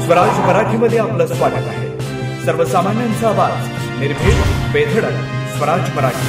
स्वराज मराठीमध्ये आपलं स्वागत आहे। सर्वसामान्यांचा आवाज, निर्भीड, बेधडक, स्वराज मराठी।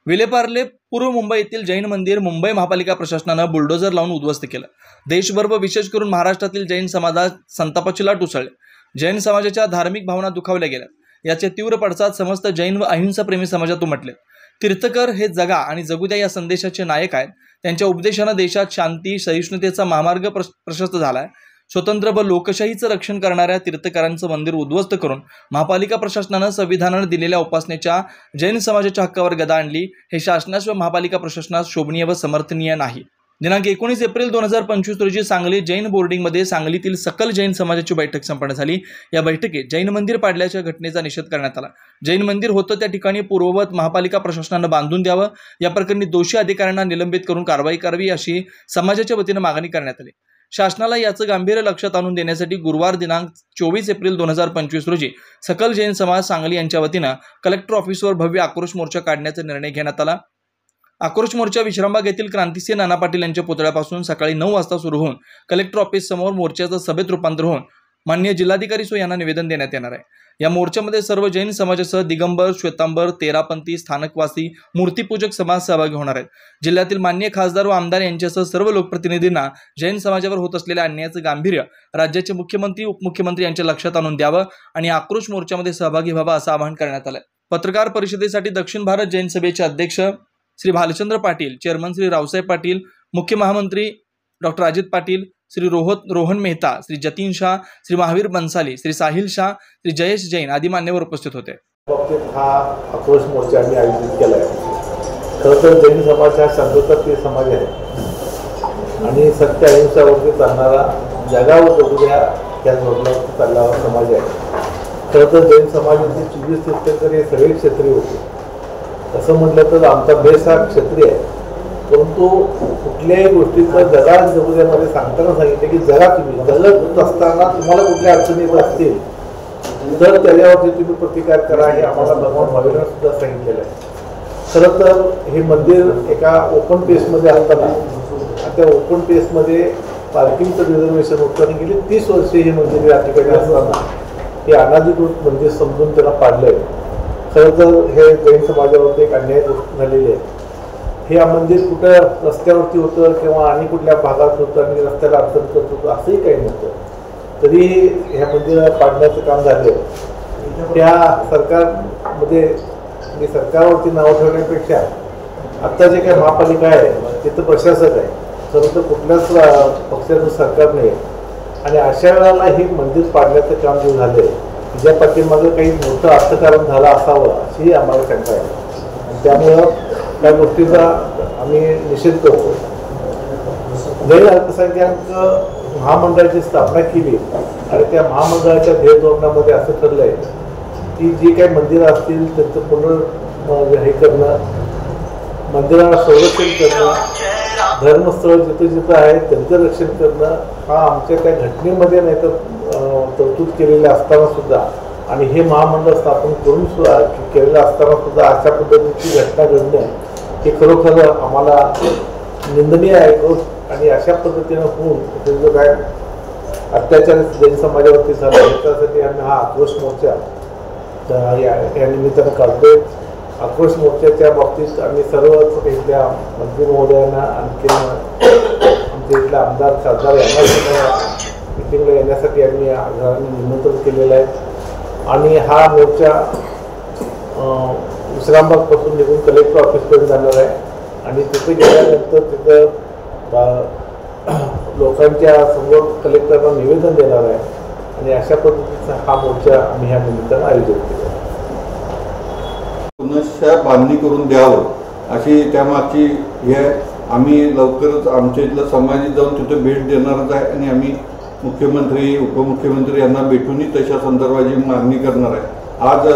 विलेपार्ले पूर्व मुंबई येथील जैन मंदिर मुंबई महापालिका प्रशासनानं बुलडोजर लावून उद्ध्वस्त केलं। देशभर व विशेष करून महाराष्ट्रातील जैन समाजात संतापाची लाट उसळली। जैन समाजाच्या धार्मिक भावना दुखावल्या गेल्या। याचे तीव्र पडसाद समस्त जैन व अहिंसा प्रेमी समाजात उमटले। तीर्थकर हे जगा आणि जगू द्या या संदेशाचे नायक आहेत। त्यांच्या उपदेशाने देशात शांती सहिष्णुतेचा महामार्ग प्रशस्त झालाय। स्वतंत्र व लोकशाहीचं रक्षण करणाऱ्या तीर्थकरांचं मंदिर उद्ध्वस्त करून महापालिका प्रशासनानं संविधानाने दिलेल्या उपासनेच्या जैन समाजाच्या हक्कावर गदा आणली, हे शासनास व महापालिका प्रशासनास शोभनीय व समर्थनीय नाही। दिनांक 19 एप्रिल 2025 रोजी सांगली जैन बोर्डिंगमध्ये सांगलीतील सकल जैन समाजाची बैठक संपन्न झाली। या बैठकीत जैन मंदिर पाडल्याच्या घटनेचा निषेध करण्यात आला। जैन मंदिर होतं त्या ठिकाणी पूर्ववत महापालिका प्रशासनानं बांधून द्यावं, या प्रकरणी दोषी अधिकाऱ्यांना निलंबित करून कारवाई करावी अशी समाजाच्या वतीनं मागणी करण्यात आली। शासनाला याचं गांभीर्य लक्षात आणून देण्यासाठी गुरुवार दिनांक 24 एप्रिल 2025 रोजी सकल जैन समाज सांगली यांच्या वतीनं कलेक्टर ऑफिसवर भव्य आक्रोश मोर्चा काढण्याचा निर्णय घेण्यात आला। आक्रोश मोर्चा विश्रामबाग येथील क्रांतिसिंह नाना पाटील यांच्या पुतळ्यापासून सकाळी 9 वाजता सुरू होऊन कलेक्टर ऑफिस समोर मोर्चाचं सभेत रूपांतर होऊन माननीय जिल्हाधिकारी यांना निवेदन देण्यात येणार आहे। या मोर्चामध्ये सर्व जैन समाजासह दिगंबर, श्वेतांबर, तेरापंथी, स्थानकवासी, मूर्तीपूजक समाज सहभागी होणार आहेत। जिल्ह्यातील माननीय खासदार व आमदार यांच्यासह सर्व लोकप्रतिनिधींना जैन समाजावर होत असलेल्या अन्यायाचं गांभीर्य राज्याचे मुख्यमंत्री उपमुख्यमंत्री यांच्या लक्षात आणून द्यावं आणि आक्रोश मोर्चामध्ये सहभागी व्हावं असं आवाहन करण्यात आलं। पत्रकार परिषदेसाठी दक्षिण भारत जैन सभेचे अध्यक्ष श्री भालचंद्र पाटील, चेअरमन श्री रावसाहेब पाटील, मुख्य महामंत्री डॉक्टर अजित पाटील, श्री रोहन मेहता, श्री जतीन शाह, श्री महावीर बन्साली, श्री साहिल शाह, श्री जयेश जैन आदी मान्यवर उपस्थित होते। हा आक्रोश मोर्चा आम्ही आयोजित केला आहे। खरं तर जैन समाज हा शांतताप्रिय समाज आहे आणि सत्य अहिंसावरती चालणारा, जगावर जगू द्या त्या धोरणावरती चालणारा समाज आहे। खरं तर जैन समाजाचे 24 तीर्थंकर हे सगळे क्षत्रिय होते। असं म्हटलं तर आमचा बेस हा क्षत्रिय आहे, परंतु कुठल्याही गोष्टीचं जगात जगू द्यामध्ये सांगताना सांगितले की जगा तुम्ही जगत असताना तुम्हाला कुठल्या अडचणी येत असतील तर त्याच्यावरती तुम्ही प्रतिकार करा, हे आम्हाला भगवान महावीरांना सुद्धा सांगितलेलं आहे। खरं तर हे मंदिर एका ओपन पेसमध्ये असताना आणि त्या ओपन पेसमध्ये पार्किंगचं रिझर्वेशन होतं आणि गेली 30 वर्षे हे मंदिर या ठिकाणी असताना हे अनाधिकृत मंदिर समजून त्याला पाडलं आहे। खरं तर हे जैन समाजावरती एक अन्याय झालेली आहे। हे मंदिर कुठं रस्त्यावरती होतं किंवा आणि कुठल्या भागात होतं आणि रस्त्याला अडचण करत होतं असंही काही नव्हतं, तरीही ह्या मंदिराला पाडण्याचं काम झालं। त्या सरकारमध्ये मी सरकारवरती नाव ठेवण्यापेक्षा आत्ता जे काही महापालिका आहे तिथं प्रशासक आहे, खरं तर कुठल्याच पक्षाचं सरकार नाही आणि अशा वेळेला हे मंदिर पाडण्याचं काम जे झालं आहे ज्या पाठीमागं काही मोठं अर्थकारण झालं असावं अशीही आम्हाला शंका आहे। त्यामुळं त्या गोष्टीचा आम्ही निषेध करतो। जैन अल्पसंख्याक महामंडळाची स्थापना केली आणि त्या महामंडळाच्या ध्येय धोरणामध्ये असं ठरलं आहे की जी काही मंदिरं असतील त्यांचं हे करणं, मंदिराला संरक्षण करणं, धर्मस्थळ जिथं जिथं आहेत त्यांचं रक्षण करणं हा आमच्या त्या घटनेमध्ये नाही तर तरतूद केलेले असताना सुद्धा आणि हे महामंडळ स्थापन करून सुद्धा केलेलं असताना सुद्धा अशा पद्धतीची घटना घडणं हे खरोखर आम्हाला निंदनीय आहे आणि अशा पद्धतीनं होऊन जो काय अत्याचार जैन समाजावरती झाला त्यासाठी आम्ही हा आक्रोश मोर्चा या निमित्तानं काढतोय। आक्रोश मोर्चाच्या बाबतीत आम्ही सर्वच इथल्या मंत्री महोदयांना आणखी आमच्या इथल्या आमदार खासदार यांना सुद्धा मिटिंगला येण्यासाठी आम्ही निमंत्रण केलेलं आहे आणि हा मोर्चा विश्रामबागपासून निघून कलेक्टर ऑफिसपर्यंत जाणार आहे आणि तिथे गेल्यानंतर तिथं लोकांच्या समोर कलेक्टरला निवेदन देणार आहे आणि अशा पद्धतीचा हा मोर्चा आम्ही ह्या निमित्तानं आयोजित केला आहे। पुनश्च बांधणी करून द्यावं अशी त्यामागची हे आम्ही लवकरच आमच्या इथलं समाजात जाऊन तिथे भेट देणारच आहे आणि आम्ही मुख्यमंत्री उपमुख्यमंत्री यांना भेटूनही तशा संदर्भाची मागणी करणार आहे। आज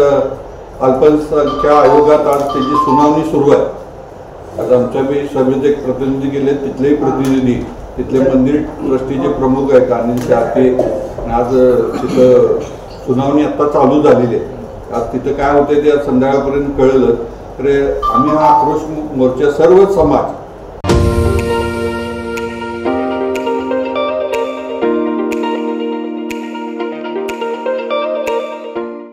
अल्पसंख्याक आयोगात आज त्याची सुनावणी सुरू आहे। आज आमच्या बी सभेत एक प्रतिनिधी गेले, तिथलेही प्रतिनिधी तिथले मंदिर ट्रस्टीचे प्रमुख आहेत आणि ते आज तिथं सुनावणी आत्ता चालू झालेली आहे। आज तिथं काय होते ते संध्याकाळपर्यंत कळलं तर आम्ही हा आक्रोश मोर्चा सर्व समाज